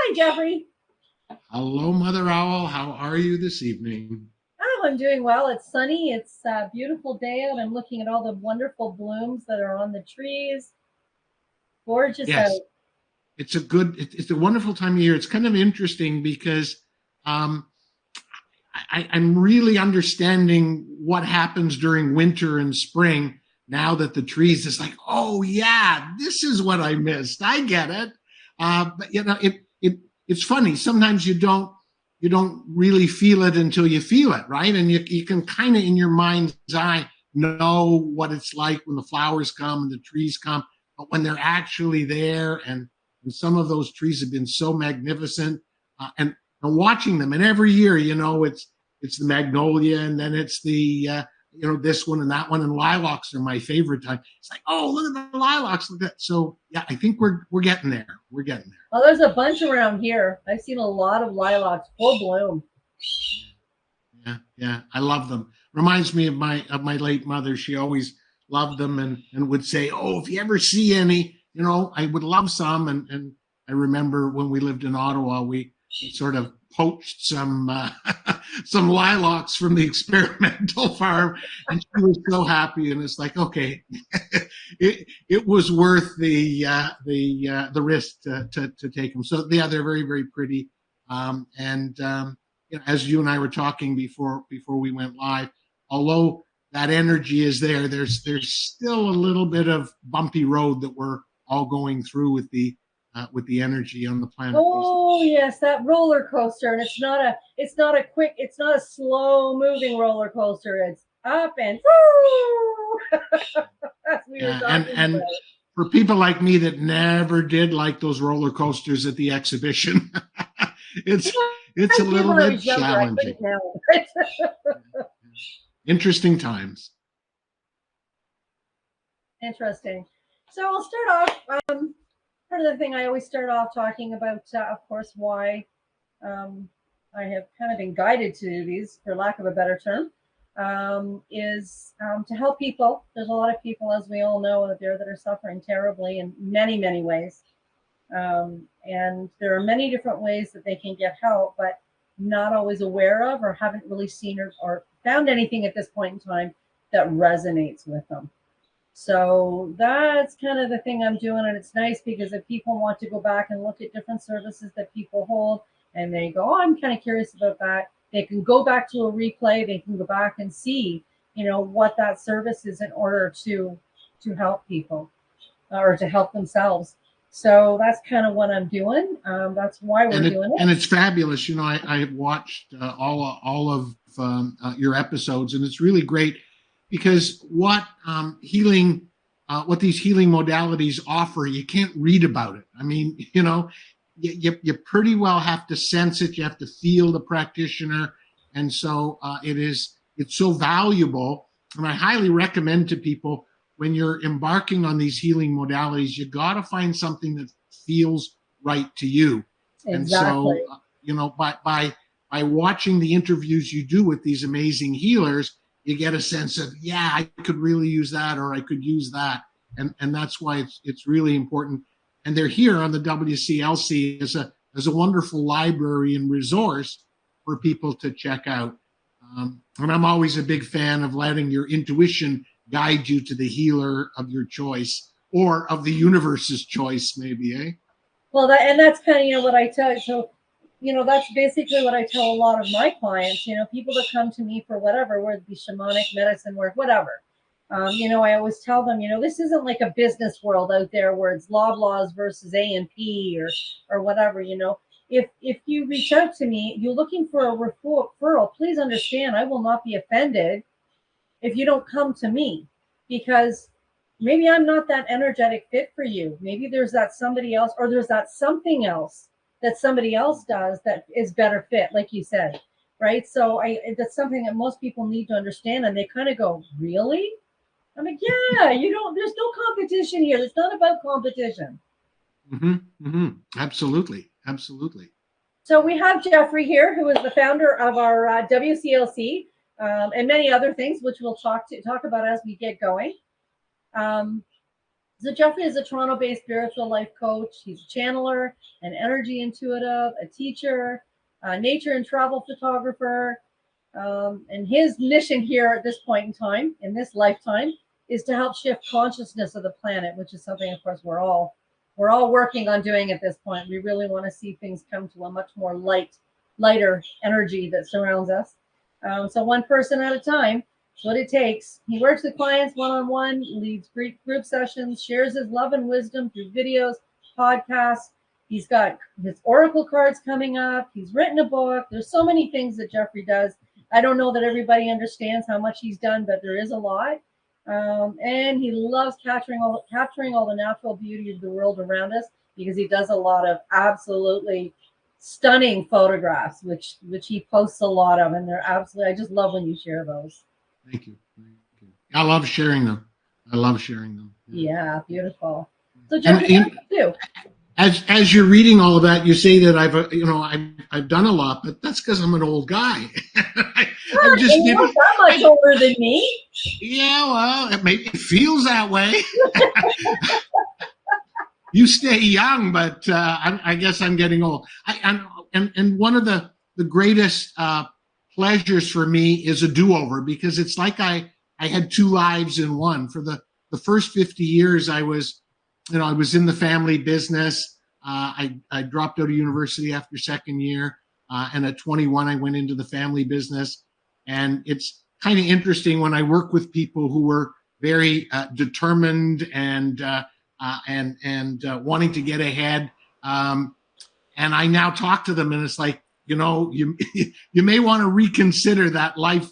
Hi, Jeffrey. Hello, Mother Owl. How are you this evening? Oh, I'm doing well. It's sunny. It's a beautiful day out. I'm looking at all the wonderful blooms that are on the trees. Gorgeous Yes, out. it's a wonderful time of year. It's kind of interesting because um, I'm really understanding what happens during winter and spring now that the trees is like, oh yeah, this is what I missed. I get it. But it's funny. Sometimes you don't really feel it until you feel it, right? And you can kind of in your mind's eye know what it's like when the flowers come and the trees come, but when they're actually there, and some of those trees have been so magnificent, and watching them, and every year, it's the magnolia, and then it's the this one and that one, and lilacs are my favorite time. It's like, oh, look at the lilacs, look at that. So yeah, I think we're getting there. We're getting there. Well, there's a bunch around here. I've seen a lot of lilacs full bloom. Yeah, yeah, I love them. Reminds me of my late mother. She always loved them, and would say, "Oh, if you ever see any, I would love some." And I remember when we lived in Ottawa, we sort of poached some some lilacs from the experimental farm, and she was so happy. And it's like, okay, it was worth the risk to take them. So yeah, they're very very pretty, and as you and I were talking before we went live, although that energy is there, there's still a little bit of bumpy road that we're all going through with the energy on the planet these days. Oh yes, that roller coaster, and it's not a slow moving roller coaster. It's up and woo, as we were Yeah, and talking and about. for people like me that never did like those roller coasters at the exhibition, it's it's I a did little when I bit was younger. I challenging. couldn't now. Interesting times. Interesting. So I'll start off. Part of the thing I always start off talking about, of course, why um, I have kind of been guided to do these, for lack of a better term, is to help people. There's a lot of people, as we all know, out there that are suffering terribly in many, many ways. And there are many different ways that they can get help, but not always aware of or haven't really seen or found anything at this point in time that resonates with them. So that's kind of the thing I'm doing. And it's nice because if people want to go back and look at different services that people hold and they go, oh, I'm kind of curious about that, they can go back to a replay. They can go back and see, what that service is in order to help people or to help themselves. So that's kind of what I'm doing. That's why we're doing it. And it's fabulous. I have watched all of your episodes, and it's really great because what these healing modalities offer, you can't read about it. I mean, you pretty well have to sense it. You have to feel the practitioner, and so it's so valuable. And I highly recommend to people, when you're embarking on these healing modalities, you got to find something that feels right to you. And Exactly. so, by watching the interviews you do with these amazing healers, you get a sense of, yeah, I could really use that, or I could use that, and that's why it's really important. And they're here on the WCLC as a wonderful library and resource for people to check out. And I'm always a big fan of letting your intuition guide you to the healer of your choice, or of the universe's choice, maybe, eh? Well, that's kind of what I tell. So, that's basically what I tell a lot of my clients. People that come to me for whatever, whether it be shamanic medicine work, whatever. I always tell them, this isn't like a business world out there where it's Loblaws versus A&P or whatever. If you reach out to me, you're looking for a referral. Please understand, I will not be offended if you don't come to me, because maybe I'm not that energetic fit for you. Maybe there's that somebody else, or there's that something else that somebody else does that is better fit, like you said, right? So that's something that most people need to understand, and they kind of go, really? I'm like, yeah, there's no competition here. It's not about competition. Mm-hmm, mm-hmm. Absolutely, absolutely. So we have Jeffrey here, who is the founder of our WCLC, and many other things, which we'll talk about as we get going. Um, So Jeffrey is a Toronto-based spiritual life coach. He's a channeler, an energy intuitive, a teacher, a nature and travel photographer. And his mission here at this point in time, in this lifetime, is to help shift consciousness of the planet, which is something, of course, we're all working on doing at this point. We really want to see things come to a much more lighter energy that surrounds us. So one person at a time. That's what it takes. He works with clients one-on-one, leads group sessions, shares his love and wisdom through videos, podcasts. He's got his oracle cards coming up. He's written a book. There's so many things that Jeffrey does. I don't know that everybody understands how much he's done, but there is a lot. And he loves capturing all the natural beauty of the world around us, because he does a lot of absolutely stunning photographs, which he posts a lot of, and they're absolutely, I just love when you share those. Thank you. I love sharing them. Yeah, beautiful. So Jeffrey, what do you do? As you're reading all of that, you say that I've done a lot, but that's because I'm an old guy. You're not that much older than me. Yeah, well, it feels that way. You stay young, but I guess I'm getting old. And one of the greatest pleasures for me is a do-over, because it's like I had two lives in one. For the first 50 years, I was in the family business. I dropped out of university after second year, and at 21, I went into the family business. And it's kind of interesting when I work with people who were very determined and wanting to get ahead. And I now talk to them, and it's like, you may want to reconsider that life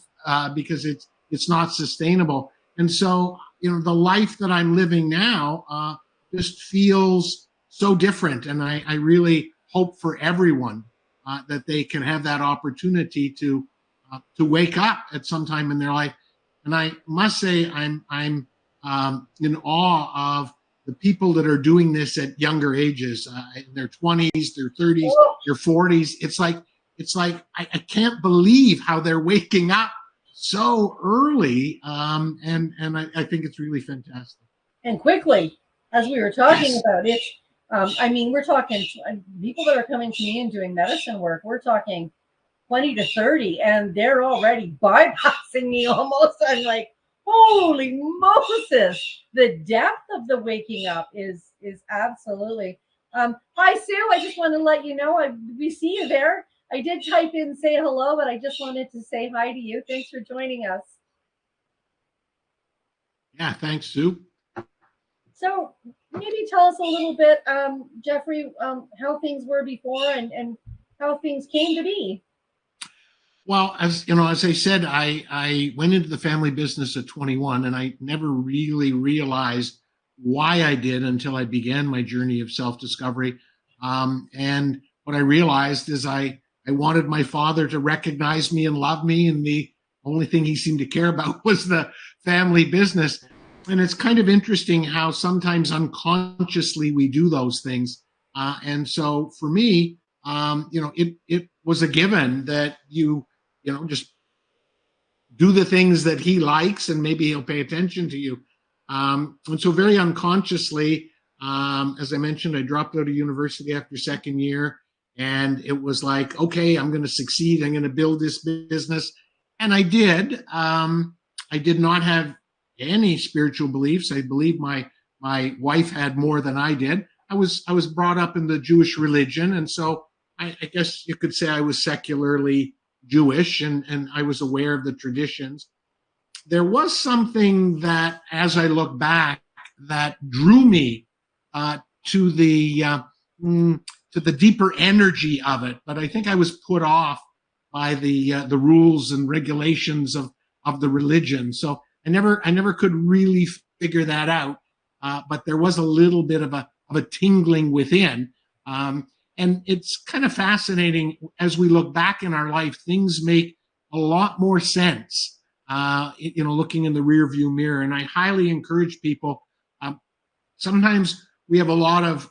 because it's not sustainable. And so, the life that I'm living now just feels so different. And I really hope for everyone that they can have that opportunity to wake up at some time in their life. And I must say, I'm in awe of the people that are doing this at younger ages, in their 20s, their 30s, their 40s. It's like I can't believe how they're waking up so early, and I think it's really fantastic. And quickly, as we were talking about it, we're talking people that are coming to me and doing medicine work. We're talking 20 to 30, and they're already bypassing me almost. I'm like, holy Moses! The depth of the waking up is absolutely. Hi, Sue. I just want to let you know we see you there. I did type in say hello, but I just wanted to say hi to you. Thanks for joining us. Yeah, thanks, Sue. So maybe tell us a little bit, Jeffrey, how things were before and how things came to be. Well, as I said, I went into the family business at 21, and I never really realized why I did until I began my journey of self-discovery. And what I realized is I wanted my father to recognize me and love me, and the only thing he seemed to care about was the family business. And it's kind of interesting how sometimes unconsciously we do those things. And so for me, it was a given that you just do the things that he likes, and maybe he'll pay attention to you. And so very unconsciously, as I mentioned, I dropped out of university after second year, and it was like, okay, I'm going to succeed. I'm going to build this business. And I did. I did not have any spiritual beliefs. I believe my wife had more than I did. I was brought up in the Jewish religion, and so I guess you could say I was secularly Jewish, and I was aware of the traditions. There was something that, as I look back, that drew me to the deeper energy of it. But I think I was put off by the rules and regulations of the religion. So I never could really figure that out. But there was a little bit of a tingling within. And it's kind of fascinating as we look back in our life, things make a lot more sense, looking in the rear view mirror. And I highly encourage people. Sometimes we have a lot of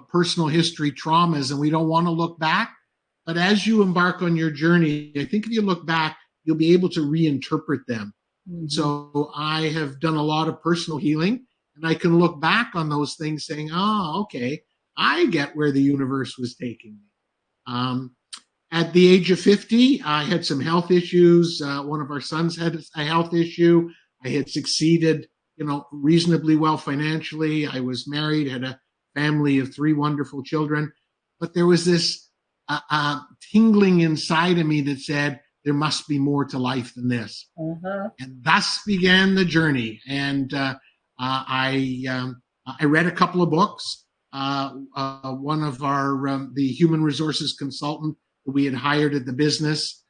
personal history traumas, and we don't want to look back. But as you embark on your journey, I think if you look back, you'll be able to reinterpret them. Mm-hmm. So I have done a lot of personal healing. And I can look back on those things saying, oh, okay, I get where the universe was taking me. At the age of 50, I had some health issues. One of our sons had a health issue. I had succeeded, reasonably well financially. I was married, had a family of 3 wonderful children. But there was this tingling inside of me that said, there must be more to life than this. Uh-huh. And thus began the journey. And I read a couple of books. One of the human resources consultant that we had hired at the business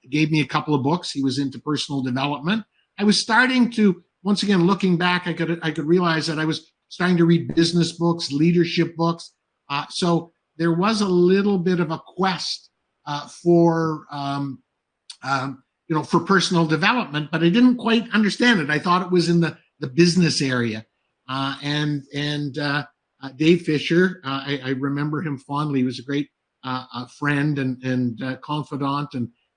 gave me a couple of books. He was into personal development. I was starting to, once again, looking back, I could realize that I was starting to read business books, leadership books. So there was a little bit of a quest for personal development, but I didn't quite understand it. I thought it was in the business area. Dave Fisher, I remember him fondly. He was a great friend and confidant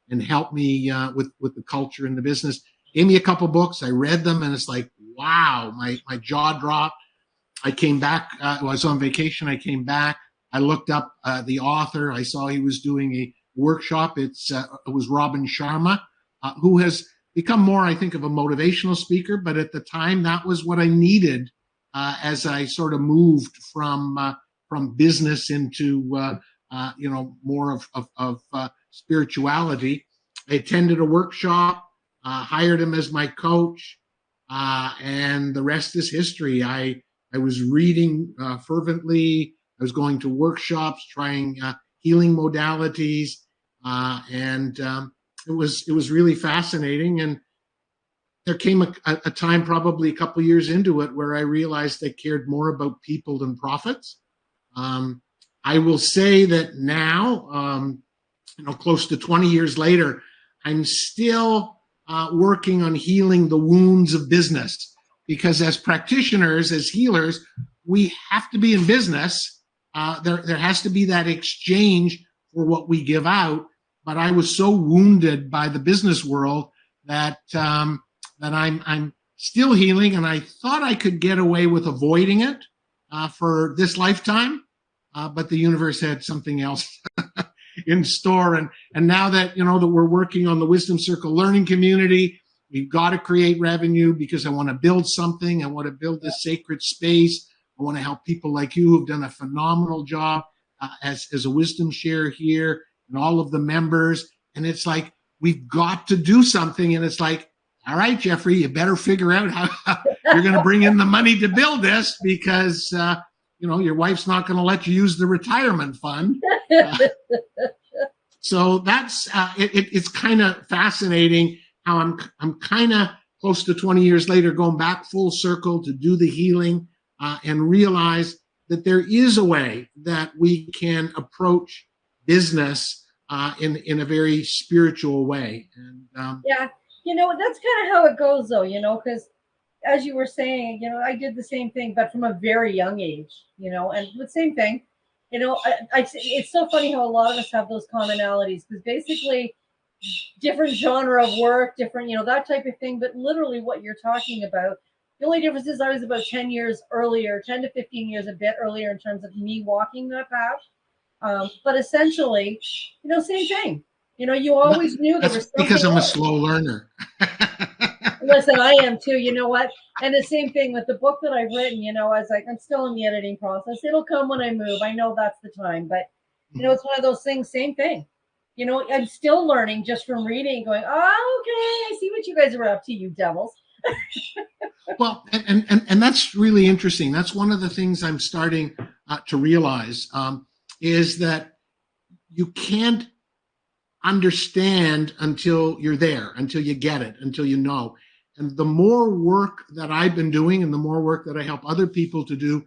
and helped me with the culture and the business. Gave me a couple books. I read them, and it's like, wow, my jaw dropped. I came back. I was on vacation. I came back. I looked up the author. I saw he was doing a workshop. It was Robin Sharma, who has become more, I think, of a motivational speaker. But at the time, that was what I needed as I sort of moved from business into more of spirituality. I attended a workshop, hired him as my coach, and the rest is history. I was reading fervently. I was going to workshops, trying healing modalities, and it was really fascinating. And there came a time, probably a couple of years into it, where I realized I cared more about people than profits. I will say that now, close to 20 years later, I'm still working on healing the wounds of business, because as practitioners, as healers, we have to be in business. There has to be that exchange for what we give out. But I was so wounded by the business world that I'm still healing, and I thought I could get away with avoiding it for this lifetime, but the universe had something else in store. And now that that we're working on the Wisdom Circle Learning Community, we've got to create revenue, because I want to build something. I want to build this sacred space. I want to help people like you who've done a phenomenal job as a wisdom share here, and all of the members. And it's like, we've got to do something. And it's like, all right, Jeffrey, you better figure out how you're going to bring in the money to build this, because, your wife's not going to let you use the retirement fund. So that's, it's kind of fascinating how I'm kind of close to 20 years later, going back full circle to do the healing and realize that there is a way that we can approach business in a very spiritual way. And yeah, that's kind of how it goes, though, because as you were saying, I did the same thing, but from a very young age, and the same thing, it's so funny how a lot of us have those commonalities, because basically different genre of work, different, that type of thing, but literally what you're talking about, the only difference is I was about 10 years earlier, 10 to 15 years, a bit earlier in terms of me walking that path. But essentially, same thing. You always knew there was something. Because I'm a slow learner. Listen, I am too. You know what? And the same thing with the book that I've written. I was like, I'm still in the editing process. It'll come when I move. I know that's the time, but it's one of those things. Same thing. I'm still learning just from reading, going, oh, okay, I see what you guys are up to, you devils. Well, and that's really interesting. That's one of the things I'm starting to realize is that you can't understand until you're there, until you get it, until you know. And the more work that I've been doing and the more work that I help other people to do,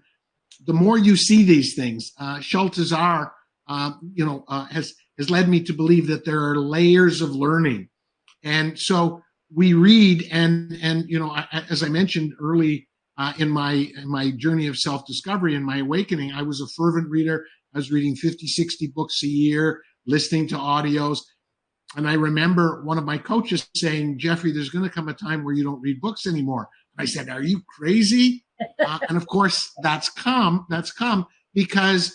the more you see these things. Schultz-Azar, has led me to believe that there are layers of learning. And so we read, and as I mentioned early in my journey of self-discovery and my awakening, I was a fervent reader. I was reading 50, 60 books a year, listening to audios. And I remember one of my coaches saying, Jeffrey, there's going to come a time where you don't read books anymore. I said, "Are you crazy?" And of course, that's come because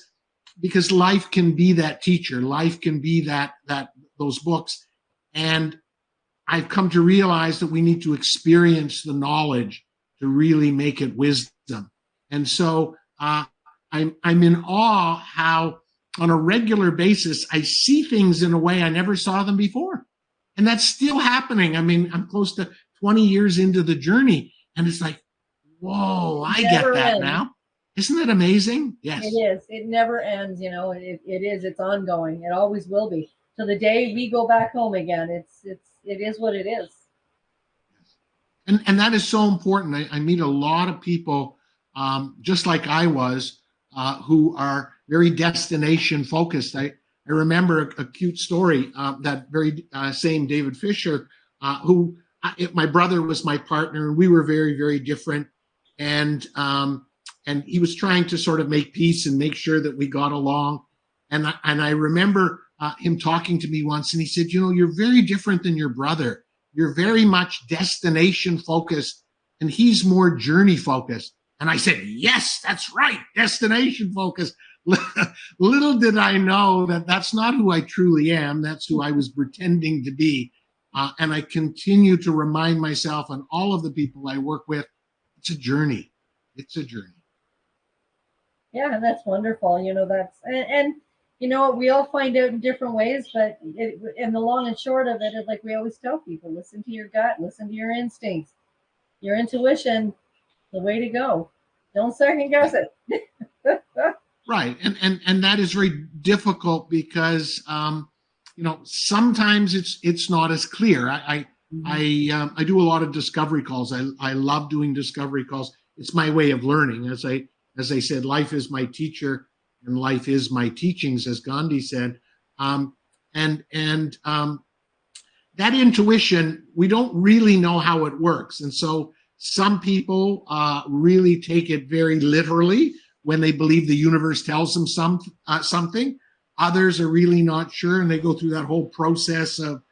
life can be that teacher, life can be that those books, and I've come to realize that we need to experience the knowledge to really make it wisdom. And so I'm in awe how on a regular basis I see things in a way I never saw them before, and that's still happening. I mean, I'm close to 20 years into the journey, and it's like, whoa, I get Never that ends. now. Isn't it amazing? It Yes. is. It never ends. It is. It's ongoing. It always will be. Till the day we go back home again. It is what it is. And that is so important. I meet a lot of people, just like I was, who are very destination focused. I remember a cute story, that very same David Fisher, my brother was my partner, and we were very, very different. And he was trying to sort of make peace and make sure that we got along. And I remember him talking to me once, and he said, "You're very different than your brother. You're very much destination focused, and he's more journey focused." And I said, "Yes, that's right, destination focused." Little did I know that that's not who I truly am. That's who I was pretending to be. And I continue to remind myself and all of the people I work with, it's a journey. It's a journey. Yeah, and that's wonderful. That's and we all find out in different ways, but and the long and short of it is like we always tell people: listen to your gut, listen to your instincts, your intuition, the way to go. Don't second guess it. Right. And that is very difficult because, sometimes it's not as clear. I do a lot of discovery calls. I love doing discovery calls. It's my way of learning. As I said, life is my teacher and life is my teachings, as Gandhi said. And that intuition, we don't really know how it works. And so some people really take it very literally when they believe the universe tells them something. Others are really not sure, and they go through that whole process of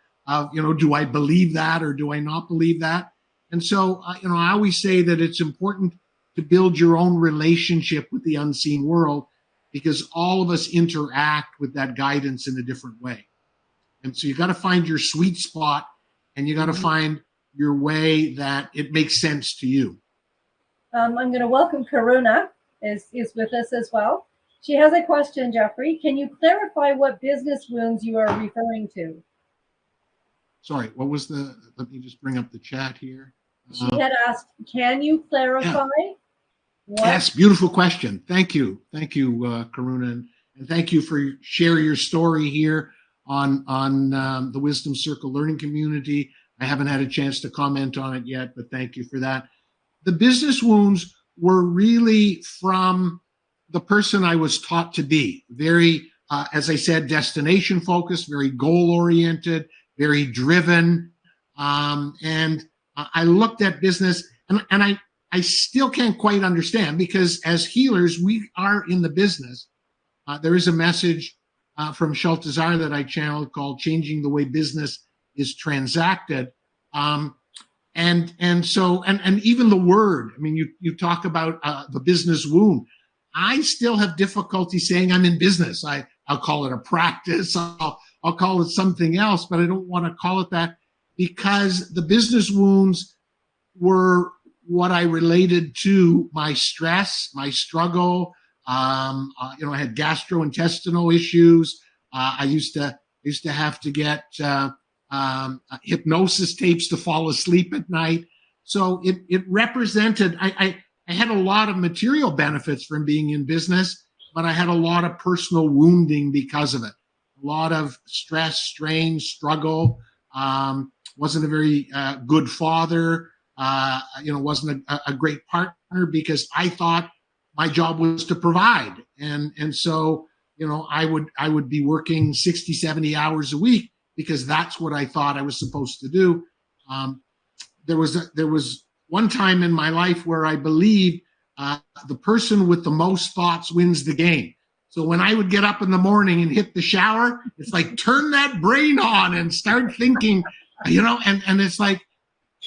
do I believe that or do I not believe that? And so, I always say that it's important to build your own relationship with the unseen world, because all of us interact with that guidance in a different way. And so you got to find your sweet spot, and you got to find your way that it makes sense to you. I'm going to welcome Karuna is with us as well. She has a question, Jeffrey. Can you clarify what business wounds you are referring to? Sorry, what was let me just bring up the chat here. She had asked, can you clarify? Yeah. Yes, beautiful question. Thank you. Thank you, Karuna. And thank you for sharing your story here on the Wisdom Circle Learning Community. I haven't had a chance to comment on it yet, but thank you for that. The business wounds were really from the person I was taught to be. Very, as I said, destination focused, very goal oriented, very driven. And I looked at business, and I still can't quite understand, because as healers, we are in the business. There is a message from Sheltazar that I channeled called "Changing the Way Business is Transacted." And so even the word, I mean, you talk about the business wound. I still have difficulty saying I'm in business. I'll call it a practice. I'll call it something else, but I don't want to call it that, because the business wounds were what I related to my stress, my struggle. I had gastrointestinal issues. I used to have to get hypnosis tapes to fall asleep at night. So it represented, I had a lot of material benefits from being in business, but I had a lot of personal wounding because of it. A lot of stress, strain, struggle. Wasn't a very good father. Wasn't a great partner, because I thought my job was to provide. And so, I would be working 60, 70 hours a week, because that's what I thought I was supposed to do. There was one time in my life where I believed the person with the most thoughts wins the game. So when I would get up in the morning and hit the shower, it's like, turn that brain on and start thinking, and it's like,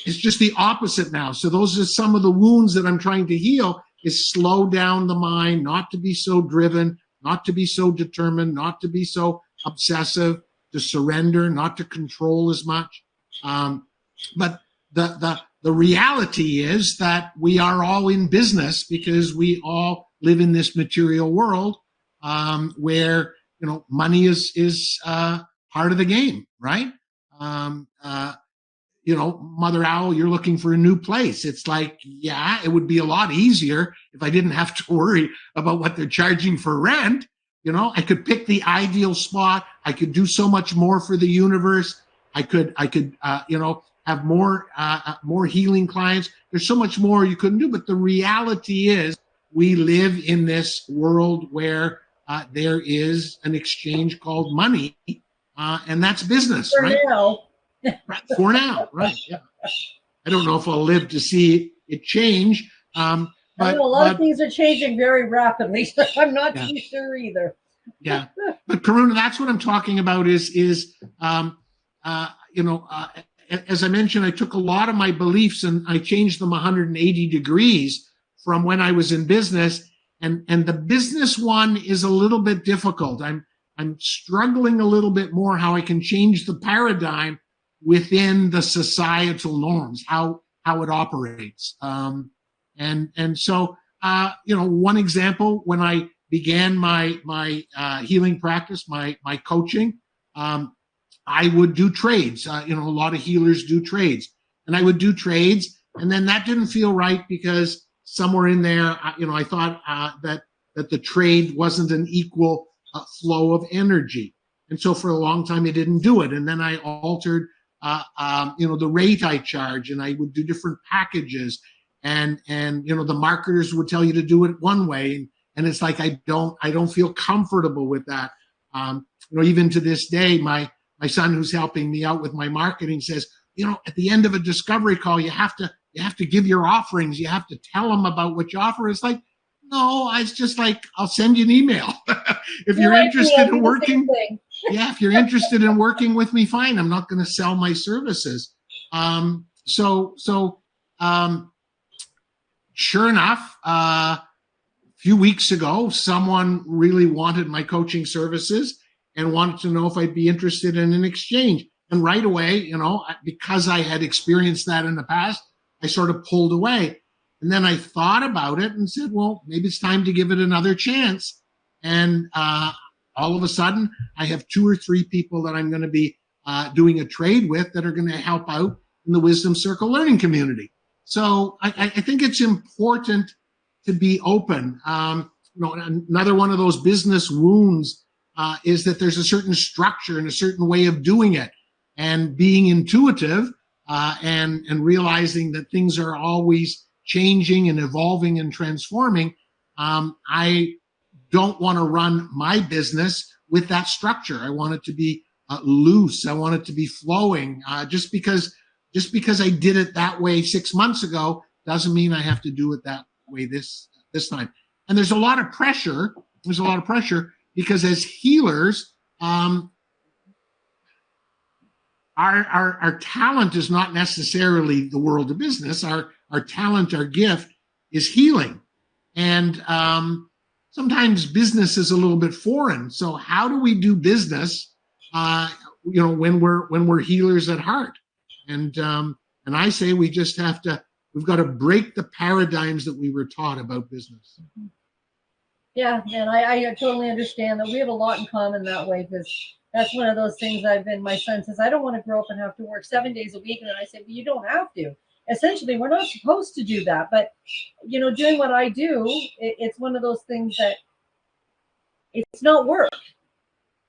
It's just the opposite now. So those are some of the wounds that I'm trying to heal, is slow down the mind, not to be so driven, not to be so determined, not to be so obsessive, to surrender, not to control as much. But the reality is that we are all in business because we all live in this material world, where, you know, money is part of the game, right? You know, Mother Owl, you're looking for a new place. It's like, yeah, it would be a lot easier if I didn't have to worry about what they're charging for rent. You know, I could pick the ideal spot. I could do so much more for the universe. I could, you know, have more healing clients. There's so much more you couldn't do. But the reality is, we live in this world where there is an exchange called money, and that's business, For right? now. Right, for now, right? Yeah. I don't know if I'll live to see it change. I know a lot of things are changing very rapidly. So I'm not too sure either. Yeah, but Karuna, that's what I'm talking about. Is you know, as I mentioned, I took a lot of my beliefs and I changed them 180 degrees from when I was in business, and the business one is a little bit difficult. I'm struggling a little bit more how I can change the paradigm within the societal norms, how it operates. And so, you know, one example, when I began my healing practice, my coaching, I would do trades. You know, a lot of healers do trades, and I would do trades, and then that didn't feel right because somewhere in there, you know, I thought that the trade wasn't an equal flow of energy, and so for a long time I didn't do it. And then I altered, you know, the rate I charge, and I would do different packages, and you know, the marketers would tell you to do it one way, and it's like I don't feel comfortable with that. You know, even to this day, my son, who's helping me out with my marketing, says, you know, at the end of a discovery call, you have to give your offerings. You have to tell them about what you offer. It's like, no, it's just like, I'll send you an email. If you're interested in working, yeah, if you're interested in working with me, fine. I'm not going to sell my services. So sure enough, a few weeks ago, someone really wanted my coaching services and wanted to know if I'd be interested in an exchange. And right away, you know, because I had experienced that in the past, I sort of pulled away. And then I thought about it and said, well, maybe it's time to give it another chance. And all of a sudden, I have 2 or 3 people that I'm going to be doing a trade with that are going to help out in the Wisdom Circle learning community. So I think it's important to be open. You know, another one of those business wounds is that there's a certain structure and a certain way of doing it, and being intuitive and realizing that things are always changing and evolving and transforming. I don't want to run my business with that structure. I want it to be loose. I want it to be flowing. Just because I did it that way 6 months ago doesn't mean I have to do it that way this time. And there's a lot of pressure. There's a lot of pressure because as healers, our talent is not necessarily the world of business. Our talent, our gift is healing. And sometimes business is a little bit foreign. So how do we do business, you know, when we're healers at heart? And I say we've got to break the paradigms that we were taught about business. Yeah, and I totally understand that we have a lot in common that way, because that's one of those things my son says, I don't want to grow up and have to work 7 days a week. And then I say, well, you don't have to. Essentially, we're not supposed to do that. But, you know, doing what I do, it's one of those things that it's not work.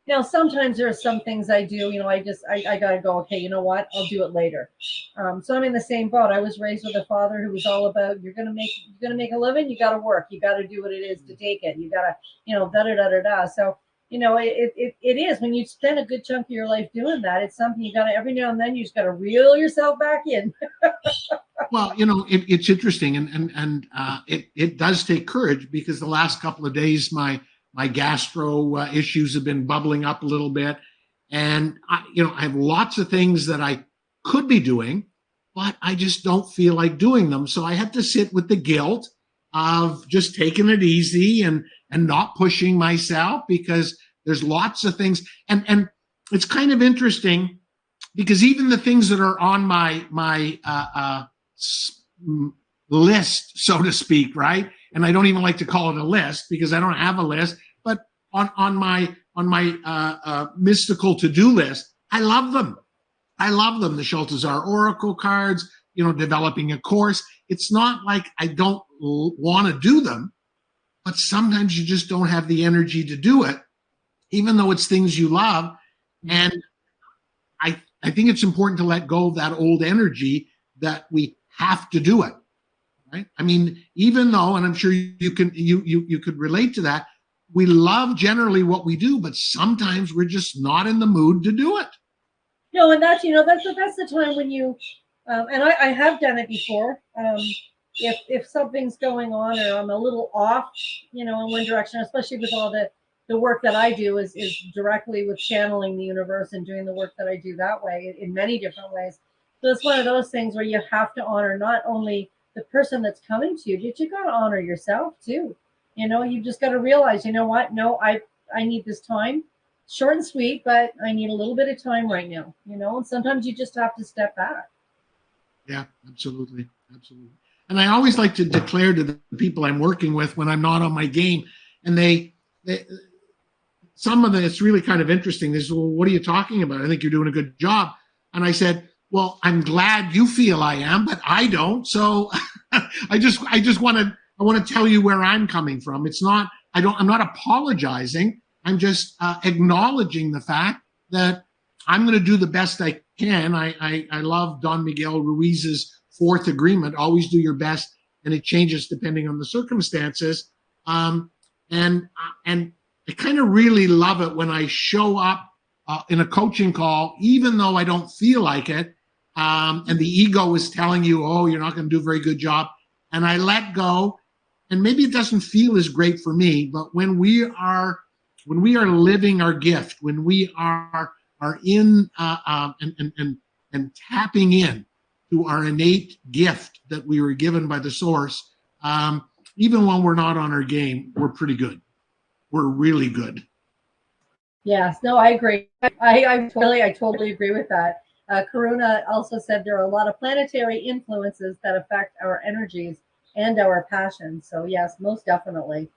Now, sometimes there are some things I do, you know, I got to go, okay, you know what, I'll do it later. So I'm in the same boat. I was raised with a father who was all about, you're going to make a living, you got to work, you got to do what it is to take it. You got to, you know, da-da-da-da-da. So, you know, it is, when you spend a good chunk of your life doing that, it's something you got to, every now and then, you just got to reel yourself back in. Well, you know, it's interesting, and it does take courage, because the last couple of days, my gastro issues have been bubbling up a little bit, and I have lots of things that I could be doing, but I just don't feel like doing them. So I had to sit with the guilt of just taking it easy and not pushing myself, because there's lots of things. And it's kind of interesting, because even the things that are on my list, so to speak, right? And I don't even like to call it a list because I don't have a list, but on my mystical to-do list, I love them. I love them. The Schultezar Oracle cards, developing a course. It's not like I don't want to do them, but sometimes you just don't have the energy to do it, even though it's things you love. And I think it's important to let go of that old energy that we have to do it, right? I mean, even though, and I'm sure you could relate to that, we love generally what we do, but sometimes we're just not in the mood to do it. No, and that's that's the time when you, and I have done it before. If something's going on or I'm a little off, in one direction, especially with all the work that I do is directly with channeling the universe and doing the work that I do that way in many different ways. So it's one of those things where you have to honor not only the person that's coming to you, but you got to honor yourself too. You just got to realize, what? No, I need this time, short and sweet, but I need a little bit of time right now. And sometimes you just have to step back. Yeah, absolutely, absolutely. And I always like to declare to the people I'm working with when I'm not on my game, and they some of them, it's really kind of interesting. They said, well, what are you talking about? I think you're doing a good job. And I said, well, I'm glad you feel I am, but I don't. So I want to tell you where I'm coming from. I'm not apologizing. I'm just acknowledging the fact that I'm going to do the best I can. I love Don Miguel Ruiz's fourth agreement: always do your best, and it changes depending on the circumstances. And I kind of really love it when I show up in a coaching call, even though I don't feel like it, and the ego is telling you, oh, you're not going to do a very good job, and I let go. And maybe it doesn't feel as great for me, but when we are living our gift, when we are in and tapping in to our innate gift that we were given by the source, even when we're not on our game, we're pretty good. We're really good. Yes, no, I agree. I totally agree with that. Karuna also said there are a lot of planetary influences that affect our energies and our passions. So yes, most definitely.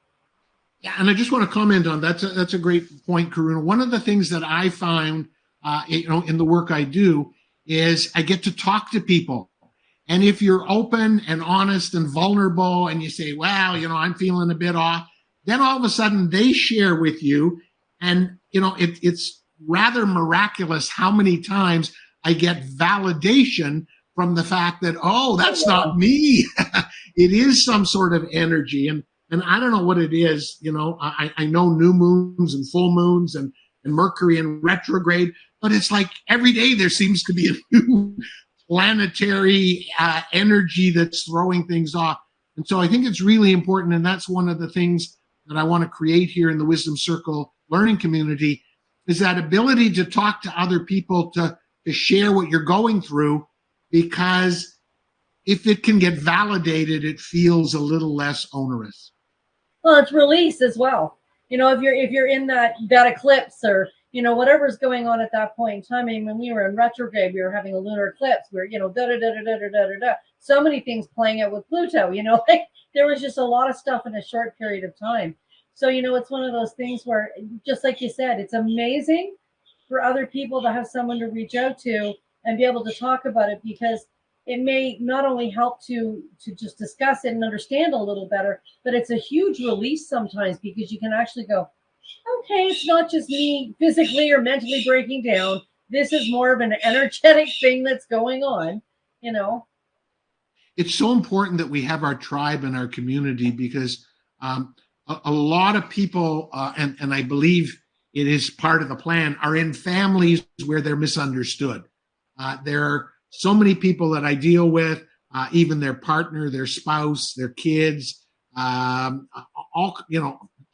Yeah, and I just want to comment on that. That's a great point, Karuna. One of the things that I found, in the work I do, is I get to talk to people. And if you're open and honest and vulnerable, and you say, "Well, I'm feeling a bit off," then all of a sudden they share with you, and it's rather miraculous how many times I get validation from the fact that, oh, that's not me. It is some sort of energy, and I don't know what it is. I know new moons and full moons and Mercury in retrograde, but it's like every day there seems to be a new planetary energy that's throwing things off. And so I think it's really important, and that's one of the things that I want to create here in the Wisdom Circle learning community, is that ability to talk to other people, to share what you're going through, because if it can get validated, it feels a little less onerous. Well, it's release as well. If you're in that eclipse, or whatever's going on at that point in time. I mean, when we were in retrograde, we were having a lunar eclipse. We were, da da da da da da da da. So many things playing out with Pluto. Like there was just a lot of stuff in a short period of time. So it's one of those things where, just like you said, it's amazing for other people to have someone to reach out to and be able to talk about it, because it may not only help to just discuss it and understand a little better, but it's a huge release sometimes, because you can actually go, okay, it's not just me physically or mentally breaking down. This is more of an energetic thing that's going on. It's so important that we have our tribe and our community, because a lot of people, and I believe it is part of the plan, are in families where they're misunderstood. There are so many people that I deal with, even their partner, their spouse, their kids, all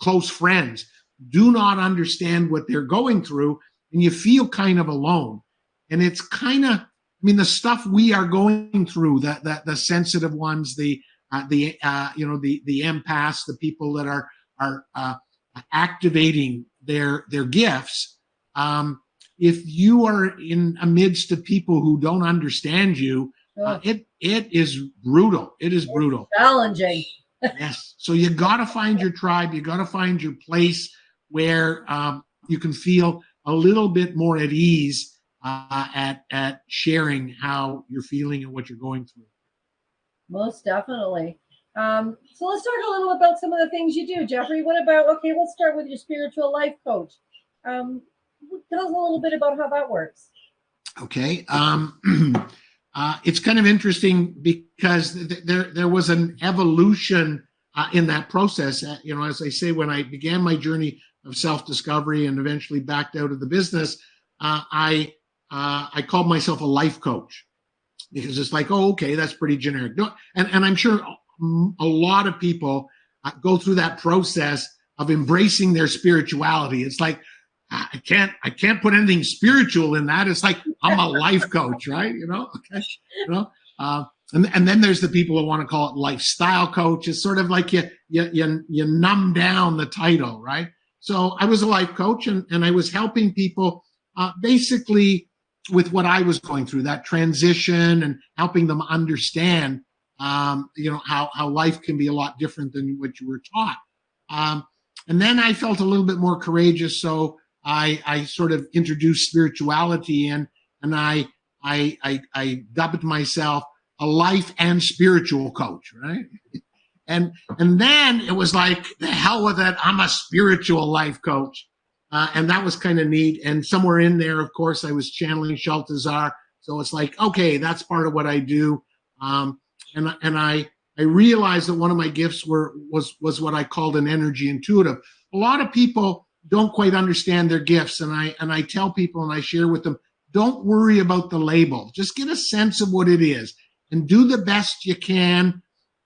close friends, do not understand what they're going through, and you feel kind of alone. And it's kind of mean, the stuff we are going through, the sensitive ones, the empaths, the people that are activating their gifts. If you are in amidst of people who don't understand you, it is brutal. It is brutal. Challenging. Yes. So you got to find your tribe. You got to find your place where you can feel a little bit more at ease at sharing how you're feeling and what you're going through. Most definitely. So let's talk a little about some of the things you do, Jeffrey. What about, okay, let's start with your spiritual life coach. Tell us a little bit about how that works. Okay. It's kind of interesting because there was an evolution in that process. As I say, when I began my journey of self-discovery and eventually backed out of the business, I called myself a life coach because it's like, oh, okay, that's pretty generic. No, and I'm sure a lot of people go through that process of embracing their spirituality. It's like, I can't put anything spiritual in that. It's like, I'm a life coach, right? Okay. And then there's the people who want to call it lifestyle coach. It's sort of like you numb down the title, right? So I was a life coach and I was helping people basically with what I was going through, that transition, and helping them understand, how life can be a lot different than what you were taught. And then I felt a little bit more courageous. So I sort of introduced spirituality in, and I dubbed myself a life and spiritual coach, right? And then it was like, the hell with it, I'm a spiritual life coach. And that was kind of neat. And somewhere in there, of course, I was channeling Sheltazar. So it's like, okay, that's part of what I do. And I realized that one of my gifts was what I called an energy intuitive. A lot of people don't quite understand their gifts. And I tell people and I share with them, don't worry about the label. Just get a sense of what it is and do the best you can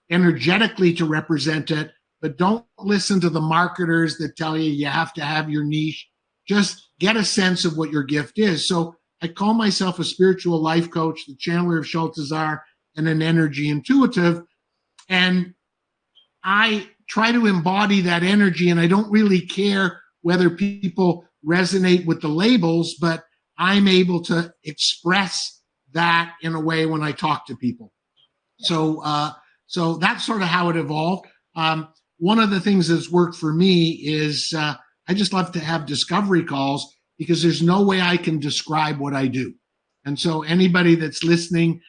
energetically to represent it. But don't listen to the marketers that tell you have to have your niche. Just get a sense of what your gift is. So I call myself a spiritual life coach, the channeler of Sheltazar, and an energy intuitive. And I try to embody that energy, and I don't really care whether people resonate with the labels, but I'm able to express that in a way when I talk to people. So that's sort of how it evolved. One of the things that's worked for me is I just love to have discovery calls because there's no way I can describe what I do. And so anybody that's listening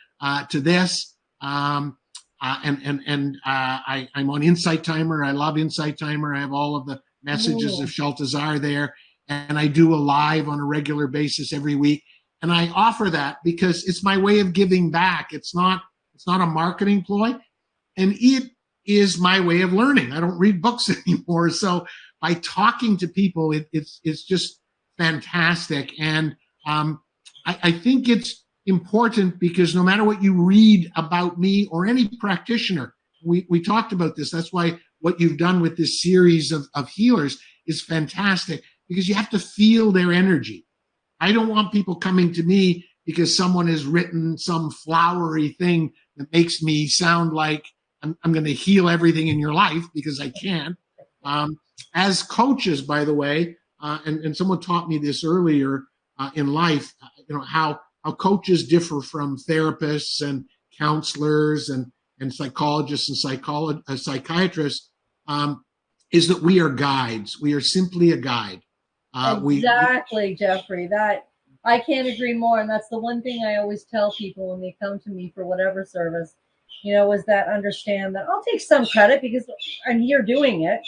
to this, I'm on Insight Timer. I love Insight Timer. I have all of the messages of Sheltazar there, and I do a live on a regular basis every week. And I offer that because it's my way of giving back. It's not a marketing ploy, and it is my way of learning. I don't read books anymore, so by talking to people, it's just fantastic. And I think it's important because no matter what you read about me or any practitioner, we talked about this. That's why what you've done with this series of healers is fantastic, because you have to feel their energy. I don't want people coming to me because someone has written some flowery thing that makes me sound like I'm going to heal everything in your life, because I can't. As coaches, by the way, and someone taught me this earlier in life, how coaches differ from therapists and counselors and psychologists and psychiatrists, is that we are guides. We are simply a guide. Exactly, Jeffrey. That I can't agree more. And that's the one thing I always tell people when they come to me for whatever service, is that understand that I'll take some credit because I'm here doing it.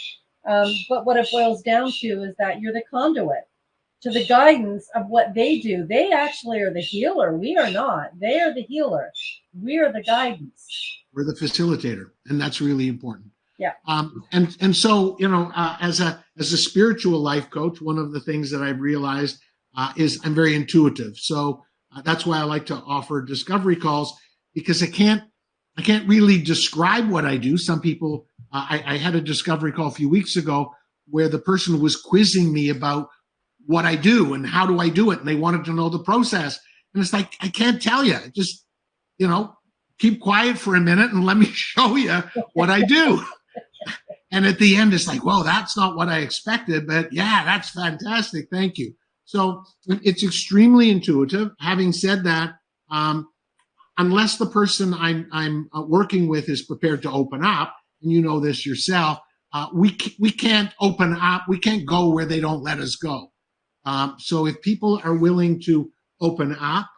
But what it boils down to is that you're the conduit to the guidance of what they do. They actually are the healer. We are not. They are the healer. We are the guidance. We're the facilitator, and that's really important. Yeah. And so, as a spiritual life coach, one of the things that I've realized is I'm very intuitive. So that's why I like to offer discovery calls, because I can't really describe what I do. Some people, I had a discovery call a few weeks ago where the person was quizzing me about what I do and how do I do it, and they wanted to know the process. And it's like, I can't tell you. Just, keep quiet for a minute and let me show you what I do. And at the end, it's like, whoa, that's not what I expected. But yeah, that's fantastic. Thank you. So it's extremely intuitive. Having said that, unless the person I'm working with is prepared to open up, and you know this yourself, we can't open up. We can't go where they don't let us go. So if people are willing to open up,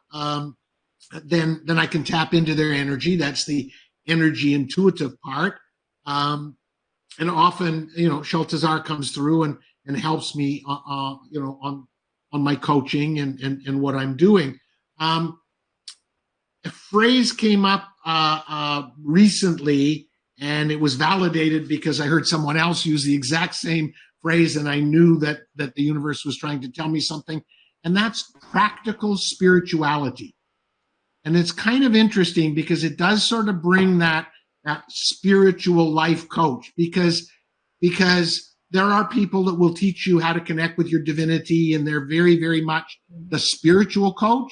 then I can tap into their energy. That's the energy intuitive part. And often, Sheltazar comes through and helps me, on my coaching and what I'm doing. A phrase came up recently, and it was validated because I heard someone else use the exact same phrase, and I knew that the universe was trying to tell me something, and that's practical spirituality. And it's kind of interesting because it does sort of bring that spiritual life coach, because there are people that will teach you how to connect with your divinity, and they're very, very much the spiritual coach.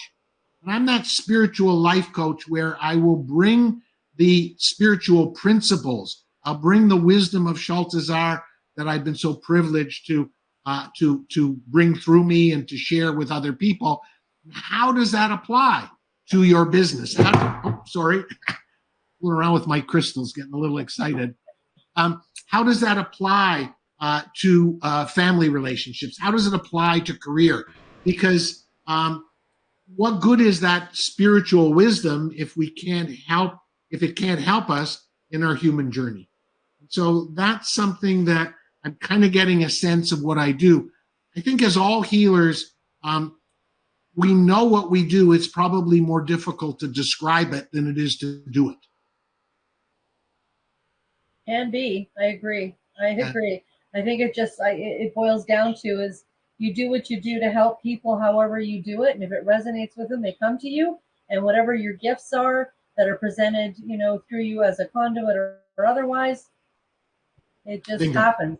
And I'm that spiritual life coach where I will bring the spiritual principles. I'll bring the wisdom of Sheltazar that I've been so privileged to bring through me and to share with other people. How does that apply to your business? Sorry, fooling around with my crystals, getting a little excited. How does that apply to family relationships? How does it apply to career? Because what good is that spiritual wisdom if it can't help us in our human journey? So that's something that I'm kind of getting a sense of what I do. I think as all healers, we know what we do. It's probably more difficult to describe it than it is to do it. Can be. I agree. I think it boils down to is you do what you do to help people however you do it. And if it resonates with them, they come to you, and whatever your gifts are that are presented, through you as a conduit or otherwise, it just happens.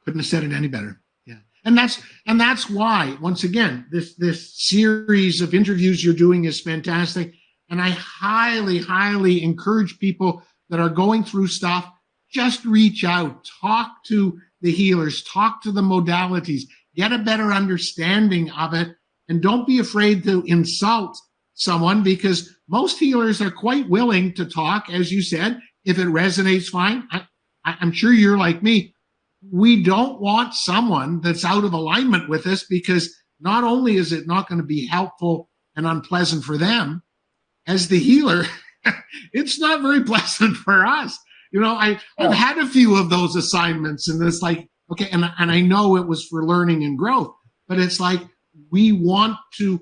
Couldn't have said it any better. Yeah. And that's why, once again, this series of interviews you're doing is fantastic. And I highly, highly encourage people that are going through stuff, just reach out, talk to the healers, talk to the modalities, get a better understanding of it, and don't be afraid to insult someone, because most healers are quite willing to talk, as you said. If it resonates, fine. I'm sure you're like me. We don't want someone that's out of alignment with us, because not only is it not going to be helpful and unpleasant for them, as the healer, it's not very pleasant for us. I've had a few of those assignments, and it's like, okay, and I know it was for learning and growth, but it's like we want to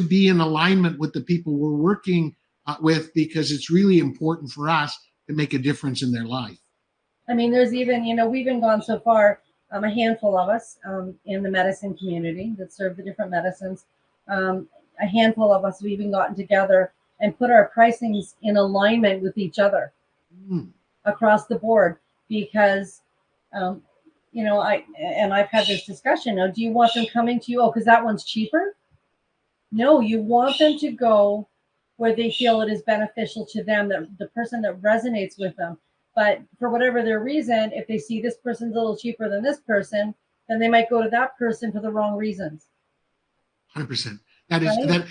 be in alignment with the people we're working with, because it's really important for us to make a difference in their life. I mean, there's even, we've even gone so far, a handful of us in the medicine community that serve the different medicines, a handful of us have even gotten together and put our pricings in alignment with each other across the board, because, I've had this discussion. Now, do you want them coming to you? Oh, because that one's cheaper? No, you want them to go where they feel it is beneficial to them, that the person that resonates with them. But for whatever their reason, if they see this person's a little cheaper than this person, then they might go to that person for the wrong reasons. 100%. That is right?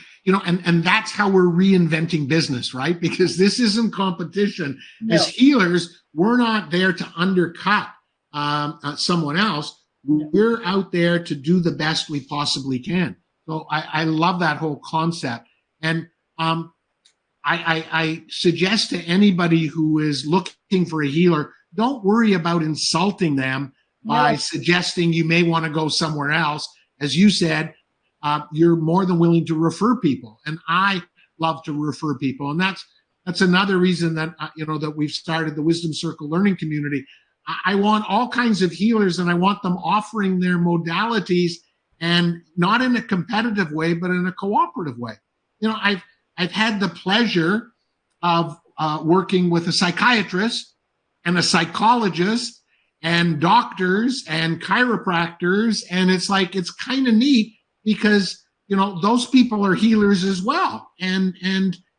And that's how we're reinventing business, right? Because this isn't competition. No. As healers, we're not there to undercut someone else. No. We're out there to do the best we possibly can. So I love that whole concept. And I suggest to anybody who is looking for a healer, don't worry about insulting them by suggesting you may want to go somewhere else. As you said, you're more than willing to refer people, and I love to refer people, and that's another reason that that we've started the Wisdom Circle Learning Community. I want all kinds of healers, and I want them offering their modalities, and not in a competitive way, but in a cooperative way. I've had the pleasure of working with a psychiatrist and a psychologist and doctors and chiropractors, and it's kind of neat, because those people are healers as well. And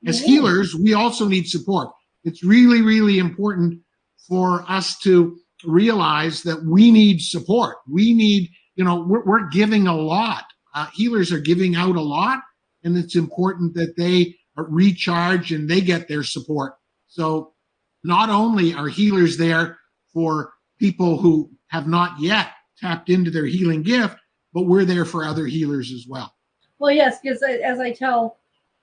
as healers, we also need support. It's really, really important for us to realize that we need support. We need, we're giving a lot. Healers are giving out a lot, and it's important that they recharge and they get their support. So not only are healers there for people who have not yet tapped into their healing gift, but we're there for other healers as well. Well, yes, because as I tell,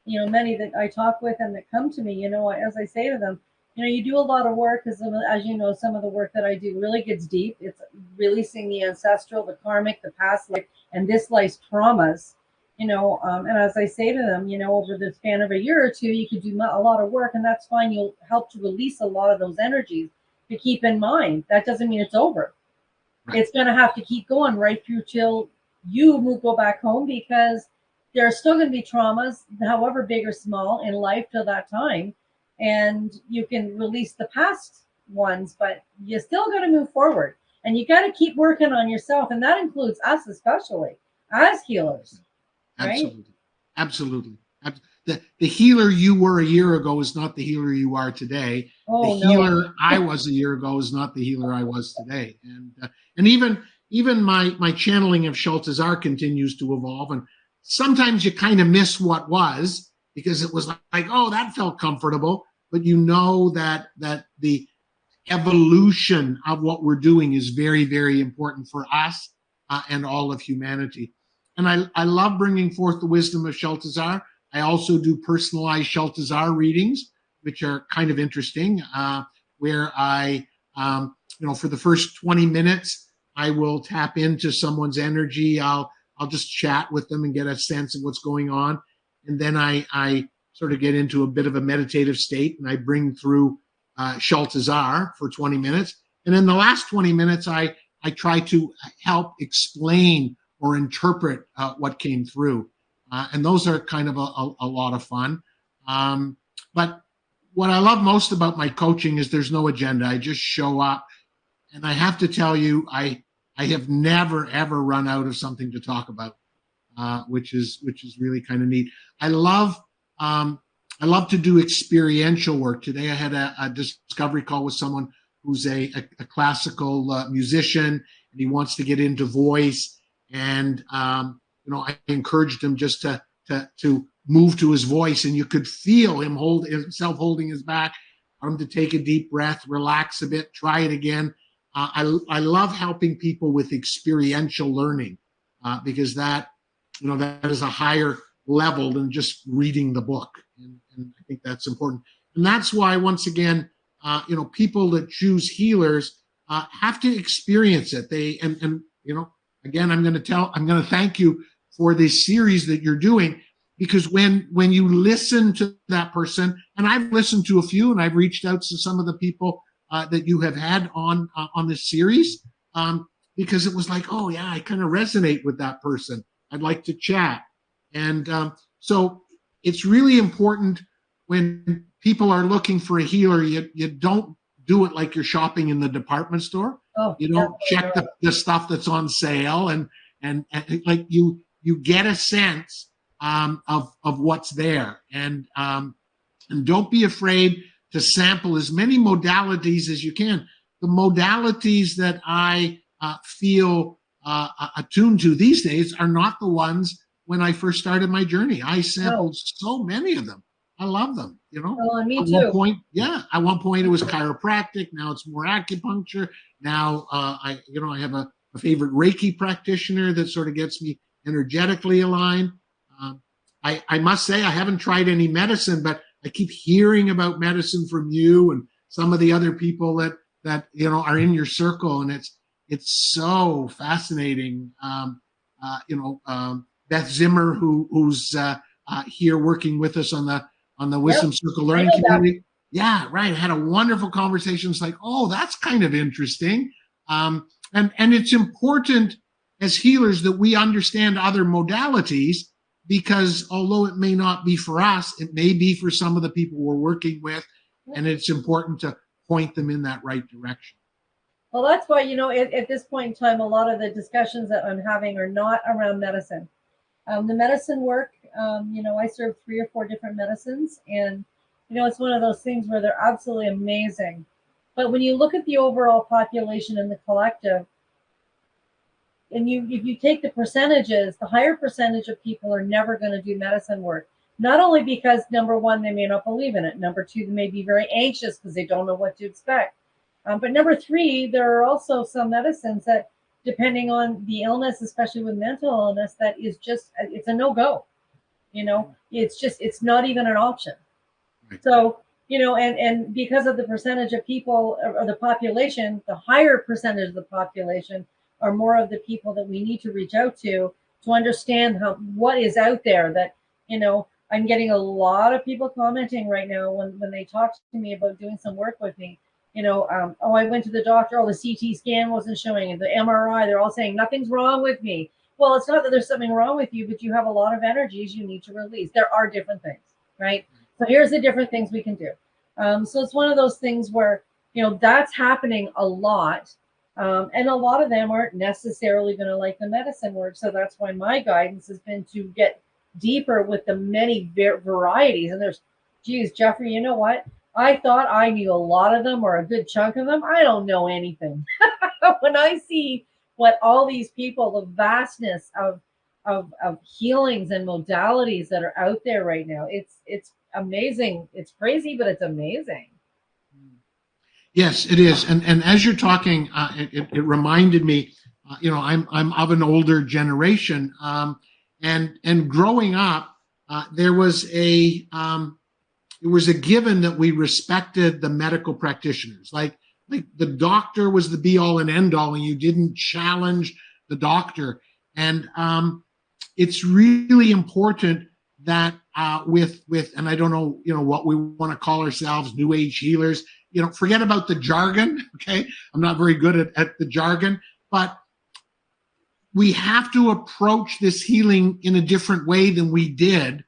many that I talk with and that come to me, as I say to them, you do a lot of work, because as you know, some of the work that I do really gets deep. It's releasing the ancestral, the karmic, the past life, and this life's traumas. And as I say to them, over the span of a year or two, you could do a lot of work, and that's fine. You'll help to release a lot of those energies. But keep in mind, that doesn't mean it's over. Right. It's going to have to keep going right through till you go back home, because there are still going to be traumas, however big or small, in life till that time. And you can release the past ones, but you still got to move forward. And you got to keep working on yourself. And that includes us, especially as healers. Absolutely. Right? Absolutely. The healer you were a year ago is not the healer you are today. The healer I was a year ago is not the healer I was today. And even my channeling of Shaltazar continues to evolve. And sometimes you kind of miss what was, because it was like, oh, that felt comfortable. But that the evolution of what we're doing is very, very important for us and all of humanity. And I love bringing forth the wisdom of Shaltazar. I also do personalized Shaltazar readings, which are kind of interesting, where I, for the first 20 minutes, I will tap into someone's energy. I'll just chat with them and get a sense of what's going on. And then I sort of get into a bit of a meditative state, and I bring through Shaltazar for 20 minutes. And in the last 20 minutes, I try to help explain or interpret what came through. And those are kind of a lot of fun. But what I love most about my coaching is there's no agenda. I just show up. And I have to tell you, I have never, ever run out of something to talk about, which is really kind of neat. I love to do experiential work. Today I had a discovery call with someone who's a classical musician, and he wants to get into voice. And I encouraged him just to move to his voice, and you could feel him holding his back. Him to take a deep breath, relax a bit, try it again. I love helping people with experiential learning because that is a higher level than just reading the book, and I think that's important. And that's why, once again, people that choose healers have to experience it. Again, I'm going to thank you for this series that you're doing, because when you listen to that person, and I've listened to a few, and I've reached out to some of the people that you have had on this series, because it was like, oh yeah, I kind of resonate with that person. I'd like to chat. And so it's really important when people are looking for a healer, you don't do it like you're shopping in the department store. Oh, you don't check the stuff that's on sale, and like you get a sense of what's there, and don't be afraid to sample as many modalities as you can. The modalities that I feel attuned to these days are not the ones when I first started my journey. I sampled so many of them. I love them, Oh, me too. At one point it was chiropractic. Now it's more acupuncture. Now I have a favorite Reiki practitioner that sort of gets me energetically aligned. I must say I haven't tried any medicine, but I keep hearing about medicine from you and some of the other people that are in your circle, and it's so fascinating. Beth Zimmer, who's here working with us on the Wisdom Circle Learning Community. Yeah, right. I had a wonderful conversation. It's like, oh, that's kind of interesting. And it's important as healers that we understand other modalities, because although it may not be for us, it may be for some of the people we're working with, and it's important to point them in that right direction. Well, that's why, at this point in time, a lot of the discussions that I'm having are not around medicine. The medicine work, I serve 3 or 4 different medicines, and it's one of those things where they're absolutely amazing. But when you look at the overall population in the collective, and if you take the percentages, the higher percentage of people are never going to do medicine work. Not only because number one, they may not believe in it. Number two, they may be very anxious because they don't know what to expect. But number three, there are also some medicines that, depending on the illness, especially with mental illness, that is just it's a no go. It's not even an option. Right. So, and because of the percentage of people or the population, the higher percentage of the population are more of the people that we need to reach out to understand what is out there. That, I'm getting a lot of people commenting right now when they talk to me about doing some work with me. Oh, I went to the doctor. Oh, the CT scan wasn't showing it. The MRI, they're all saying nothing's wrong with me. Well, it's not that there's something wrong with you, but you have a lot of energies you need to release. There are different things, right? So here's the different things we can do. So it's one of those things where, that's happening a lot. And a lot of them aren't necessarily going to like the medicine work. So that's why my guidance has been to get deeper with the many varieties. And geez, Jeffrey, you know what? I thought I knew a lot of them or a good chunk of them. I don't know anything. When I see what all these people, the vastness of healings and modalities that are out there right now, it's amazing. It's crazy, but it's amazing. Yes, it is. And as you're talking, it reminded me. I'm of an older generation, and growing up, there was it was a given that we respected the medical practitioners. Like the doctor was the be all and end all, and you didn't challenge the doctor. And it's really important that and I don't know, what we want to call ourselves, new age healers. Forget about the jargon. Okay, I'm not very good at the jargon, but we have to approach this healing in a different way than we did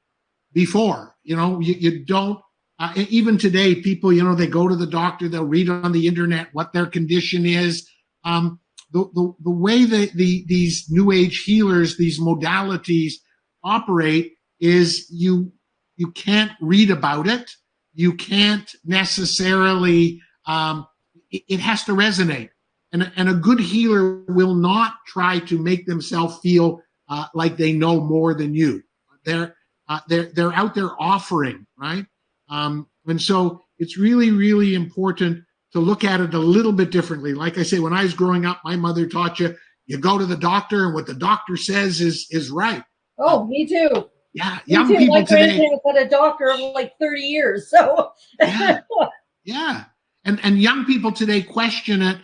before. You don't. Even today, people, they go to the doctor, they'll read on the internet what their condition is. The way that these new age healers, these modalities operate is you can't read about it. You can't necessarily, it has to resonate. And a good healer will not try to make themselves feel like they know more than you. They're out there offering, right? And so it's really, really important to look at it a little bit differently. Like I say, when I was growing up, my mother taught you go to the doctor, and what the doctor says is right. Oh, me too. Yeah, Me young too. people My today. grandparents had a doctor of like 30 years. So Yeah, yeah, and young people today question it,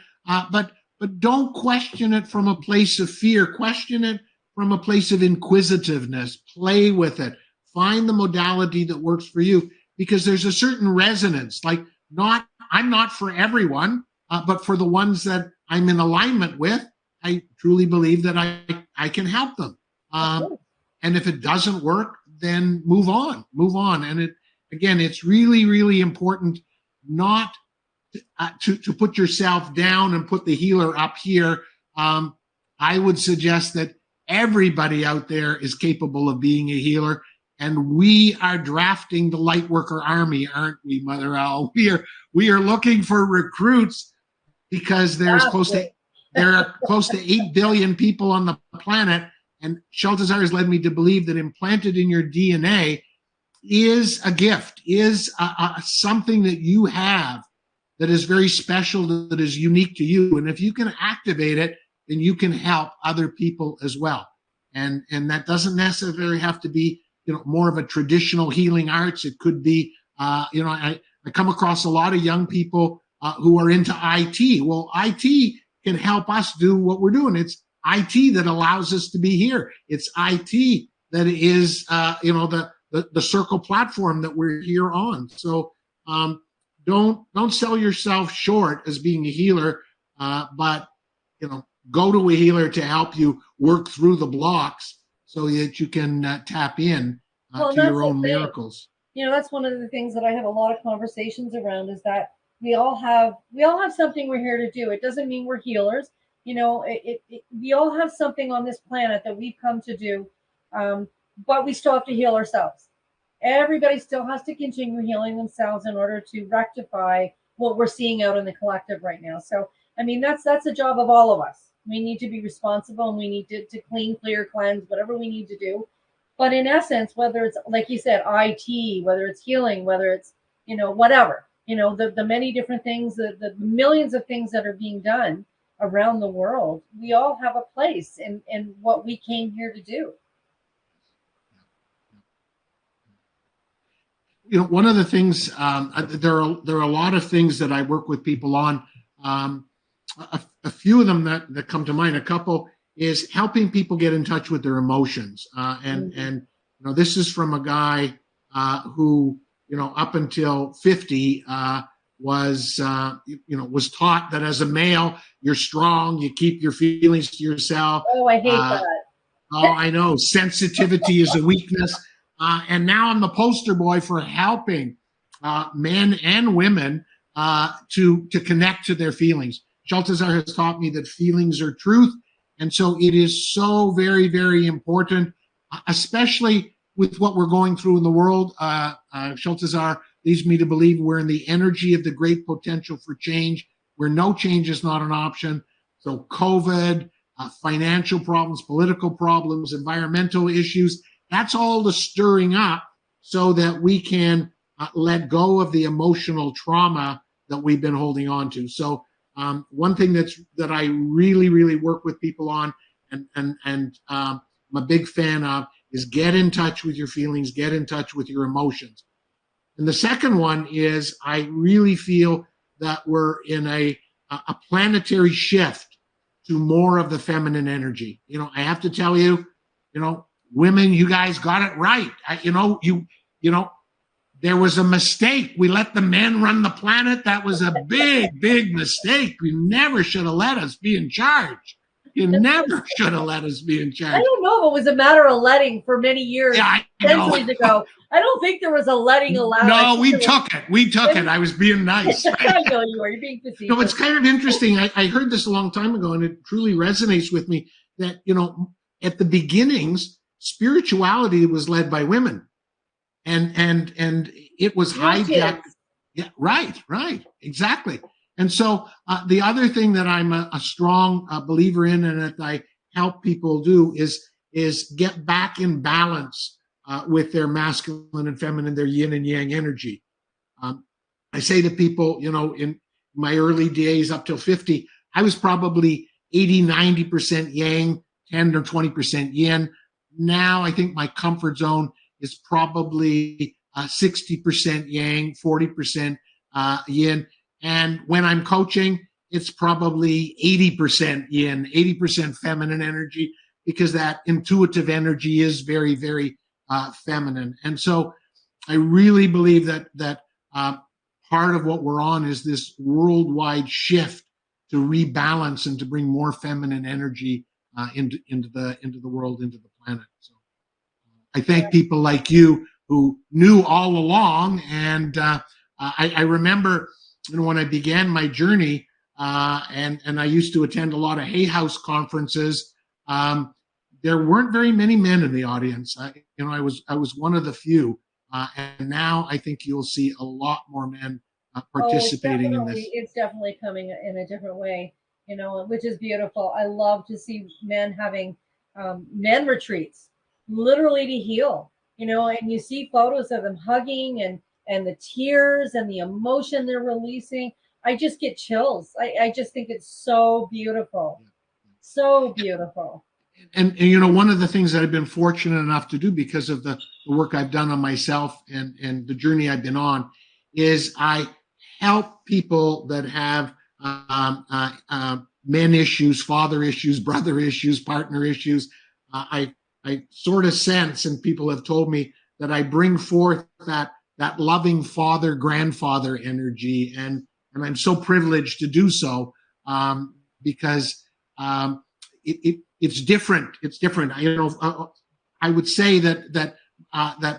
but don't question it from a place of fear. Question it from a place of inquisitiveness. Play with it. Find the modality that works for you, because there's a certain resonance. Like, I'm not for everyone, but for the ones that I'm in alignment with, I truly believe that I can help them. And if it doesn't work, then move on. And it's really, really important not to put yourself down and put the healer up here. I would suggest that everybody out there is capable of being a healer. And we are drafting the light worker army, aren't we, Mother Owl? We are looking for recruits, because there are close to 8 billion people on the planet. And Sheltazar has led me to believe that implanted in your DNA is a gift, is something that you have that is very special, that is unique to you. And if you can activate it, then you can help other people as well. And that doesn't necessarily have to be, more of a traditional healing arts. It could be, I come across a lot of young people who are into IT. Well, IT can help us do what we're doing. It's IT that allows us to be here. It's IT that is, the circle platform that we're here on. So don't sell yourself short as being a healer, but go to a healer to help you work through the blocks so that you can tap in to your own miracles. That's one of the things that I have a lot of conversations around, is that we all have something we're here to do. It doesn't mean we're healers. We all have something on this planet that we've come to do. But we still have to heal ourselves. Everybody still has to continue healing themselves in order to rectify what we're seeing out in the collective right now. So, I mean, that's a job of all of us. We need to be responsible, and we need to clean, clear, cleanse, whatever we need to do. But in essence, whether it's like you said, IT, whether it's healing, whether it's whatever, the many different things, the millions of things that are being done around the world, we all have a place in what we came here to do. One of the things, there are a lot of things that I work with people on. A few of them that come to mind, a couple, is helping people get in touch with their emotions. And this is from a guy who, up until 50, was taught that as a male, you're strong, you keep your feelings to yourself. Oh, I hate that. Oh, I know. Sensitivity is a weakness. And now I'm the poster boy for helping men and women to connect to their feelings. Sheltazar has taught me that feelings are truth. And so it is so very, very important, especially with what we're going through in the world. Sheltazar leads me to believe we're in the energy of the great potential for change, where no change is not an option. So COVID, financial problems, political problems, environmental issues, that's all the stirring up so that we can let go of the emotional trauma that we've been holding on to. So one thing that I really, really work with people on, and I'm a big fan of, is get in touch with your feelings, get in touch with your emotions. And the second one is I really feel that we're in a planetary shift to more of the feminine energy. I have to tell you, women, you guys got it right. There was a mistake. We let the men run the planet. That was a big, big mistake. We never should have let us be in charge. You never should have let us be in charge. I don't know if it was a matter of letting for many years, yeah, centuries ago. I don't think there was a letting allowed. No, we took it. We took it. I was being nice. Right? I know you were. You're being facetious. No, it's kind of interesting. I heard this a long time ago, and it truly resonates with me that, at the beginnings, spirituality was led by women. And it was hijacked. Yeah, right, exactly. And so the other thing that I'm a strong believer in, and that I help people do, is get back in balance with their masculine and feminine, their yin and yang energy. I say to people, in my early days up till 50, I was probably 80, 90% yang, 10 or 20% yin. Now I think my comfort zone is probably 60% yang, 40% yin. And when I'm coaching, it's probably 80% yin, 80% feminine energy, because that intuitive energy is very, very feminine. And so I really believe that part of what we're on is this worldwide shift to rebalance and to bring more feminine energy into the world, into the planet. So I thank people like you who knew all along. And I remember when I began my journey, and I used to attend a lot of Hay House conferences. There weren't very many men in the audience. I was one of the few. And now I think you'll see a lot more men participating in this. It's definitely coming in a different way, which is beautiful. I love to see men having men retreats, literally to heal, and you see photos of them hugging and the tears and the emotion they're releasing. I just get chills. I just think it's so beautiful. So beautiful. And one of the things that I've been fortunate enough to do because of the work I've done on myself and the journey I've been on is I help people that have men issues, father issues, brother issues, partner issues. I sort of sense, and people have told me, that I bring forth that loving father, grandfather energy, and I'm so privileged to do so because it's different. It's different. I would say that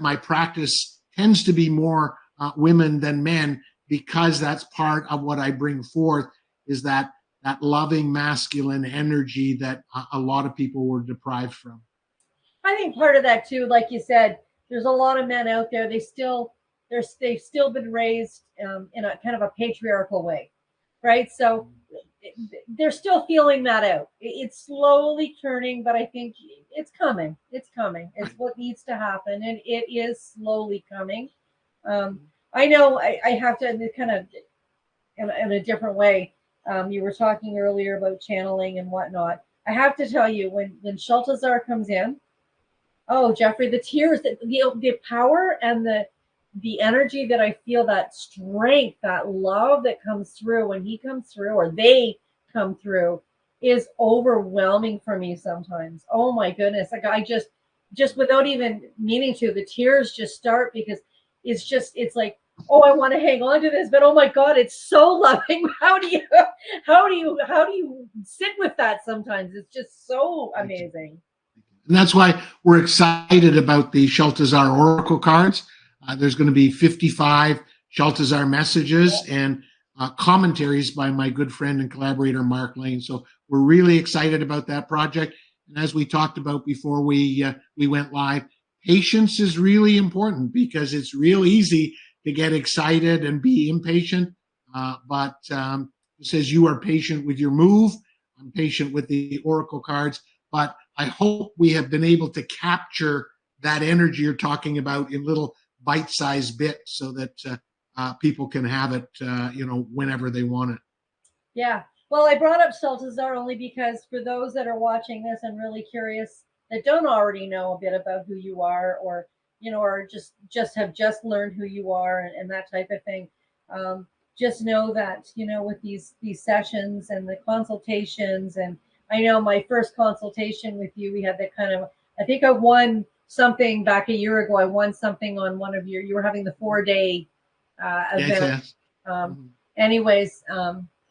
my practice tends to be more women than men, because that's part of what I bring forth, is that loving masculine energy that a lot of people were deprived from. I think part of that too, like you said, there's a lot of men out there. They've still been raised in a kind of a patriarchal way, right? So they're still feeling that out. It's slowly turning, but I think it's coming. It's coming. It's Right. what needs to happen, and it is slowly coming. Um, I know I have to kind of in a different way. You were talking earlier about channeling and whatnot. I have to tell you, when Sheltazar comes in, oh, Jeffrey, the tears, the power and the energy that I feel, that strength, that love that comes through when he comes through or they come through is overwhelming for me sometimes. Oh my goodness. Like I just without even meaning to, the tears just start because it's like, oh, I want to hang on to this, but oh my God, it's so loving. How do you sit with that sometimes? It's just so amazing. And that's why we're excited about the Sheltazar Oracle cards. There's going to be 55 Sheltazar messages and commentaries by my good friend and collaborator, Mark Lane. So we're really excited about that project. And as we talked about before we went live, patience is really important because it's real easy to get excited and be impatient. But it says you are patient with your move. I'm patient with the Oracle cards. But I hope we have been able to capture that energy you're talking about in little bite-sized bits so that people can have it, whenever they want it. Yeah. Well, I brought up Sheltazar only because for those that are watching this and really curious that don't already know a bit about who you are, or or just have just learned who you are, and that type of thing, just know that with these sessions and the consultations, and I know my first consultation with you, we had that kind of. I think I won something back a year ago. I won something on one of your. You were having the 4 day Yes, event. yes. Um, Mhm. anyways,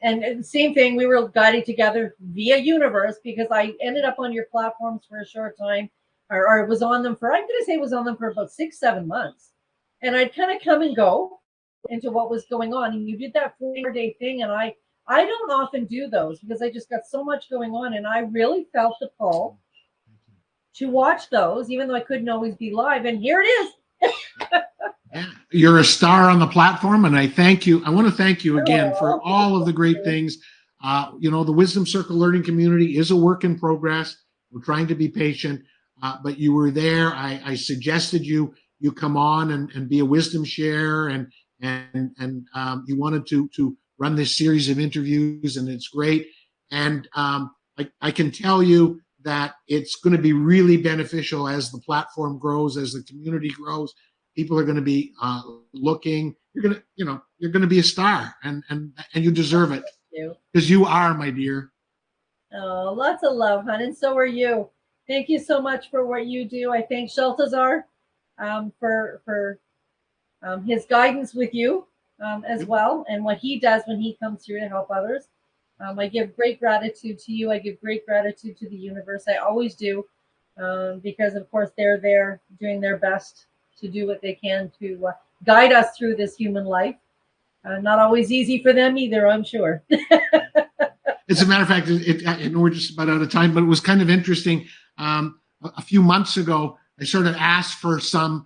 and same thing, we were guided together via Universe because I ended up on your platforms for a short time, or was on them for, I'm going to say was on them for about 6, 7 months. And I'd kind of come and go into what was going on. And you did that 4 day thing. And I don't often do those because I just got so much going on. And I really felt the pull to watch those, even though I couldn't always be live. And here it is. Yeah, you're a star on the platform, and I thank you. I want to thank you again for Oh, all of the great things. The Wisdom Circle Learning Community is a work in progress. We're trying to be patient, but you were there. I suggested you come on and be a wisdom share, and you wanted to run this series of interviews, and it's great. And I can tell you that it's going to be really beneficial as the platform grows, as the community grows. People are going to be looking. You're going to, you're going to be a star, and you deserve it you. because you are, my dear. Oh, lots of love, hon, and so are you. Thank you so much for what you do. I thank Sheltazar for his guidance with you as Yep. well, and what he does when he comes through to help others. I give great gratitude to you. I give great gratitude to the universe. I always do, because of course they're there doing their best to do what they can to guide us through this human life. Not always easy for them either, I'm sure. As a matter of fact, I know we're just about out of time, but it was kind of interesting. A few months ago, I sort of asked for some,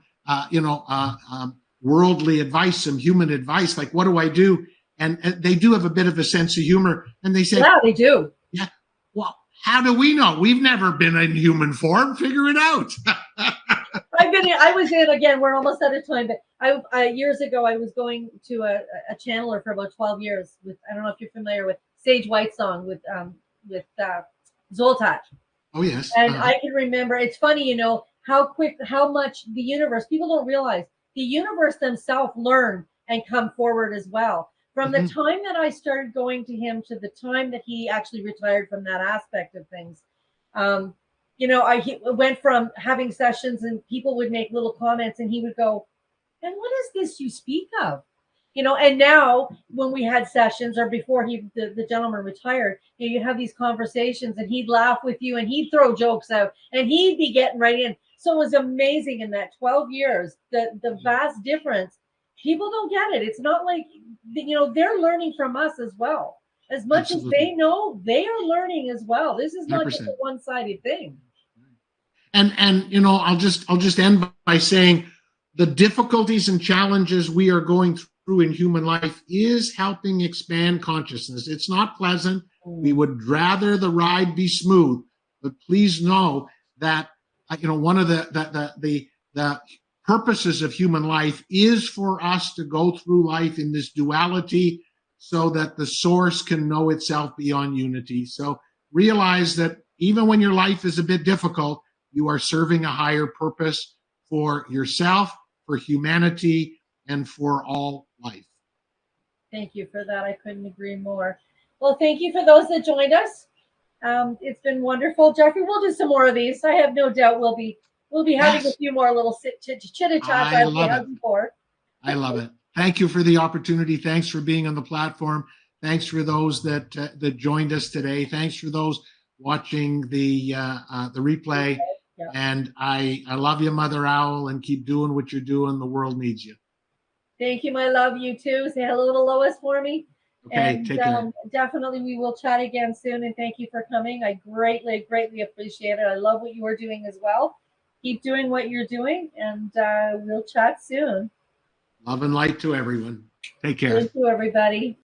worldly advice, some human advice, like what do I do? And they do have a bit of a sense of humor, and they said, Yeah, they do. "Yeah, well, how do we know? We've never been in human form. Figure it out." I was in again. We're almost out of time, but I years ago I was going to a channeler for about 12 years. With, I don't know if you're familiar with Sage Whitesong with Zoltat, Oh yes. and I can remember. It's funny, how much the universe. People don't realize the universe themselves learn and come forward as well. From the Mhm. time that I started going to him to the time that he actually retired from that aspect of things, um, I went from having sessions and people would make little comments and he would go, "And what is this you speak of?" And now when we had sessions or before the gentleman retired, you have these conversations and he'd laugh with you and he'd throw jokes out and he'd be getting right in. So it was amazing in that 12 years, the vast difference. People don't get it. It's not like, they're learning from us as well. As much as Absolutely. they know, they are learning as well. This is not just a 100%. one sided thing. And you know, I'll just end by saying the difficulties and challenges we are going through in human life is helping expand consciousness. It's not pleasant. We would rather the ride be smooth, but please know that you know, one of the purposes of human life is for us to go through life in this duality so that the source can know itself beyond unity. So realize that even when your life is a bit difficult, you are serving a higher purpose for yourself, for humanity, and for all life. Thank you for that. I couldn't agree more. Well, thank you for those that joined us. It's been wonderful, Jeffrey. We'll do some more of these. I have no doubt we'll be having a Yes, few more little chitter chats I as we love it. had before. I love it. Thank you for the opportunity. Thanks for being on the platform. Thanks for those that joined us today. Thanks for those watching the replay. Yeah. And I love you, Mother Owl, and keep doing what you're doing. The world needs you. Thank you, my love. You too. Say hello to Lois for me. Okay, And take care. definitely we will chat again soon. And thank you for coming. I greatly, greatly appreciate it. I love what you are doing as well. Keep doing what you're doing, and we'll chat soon. Love and light to everyone. Take care. Thank you, everybody.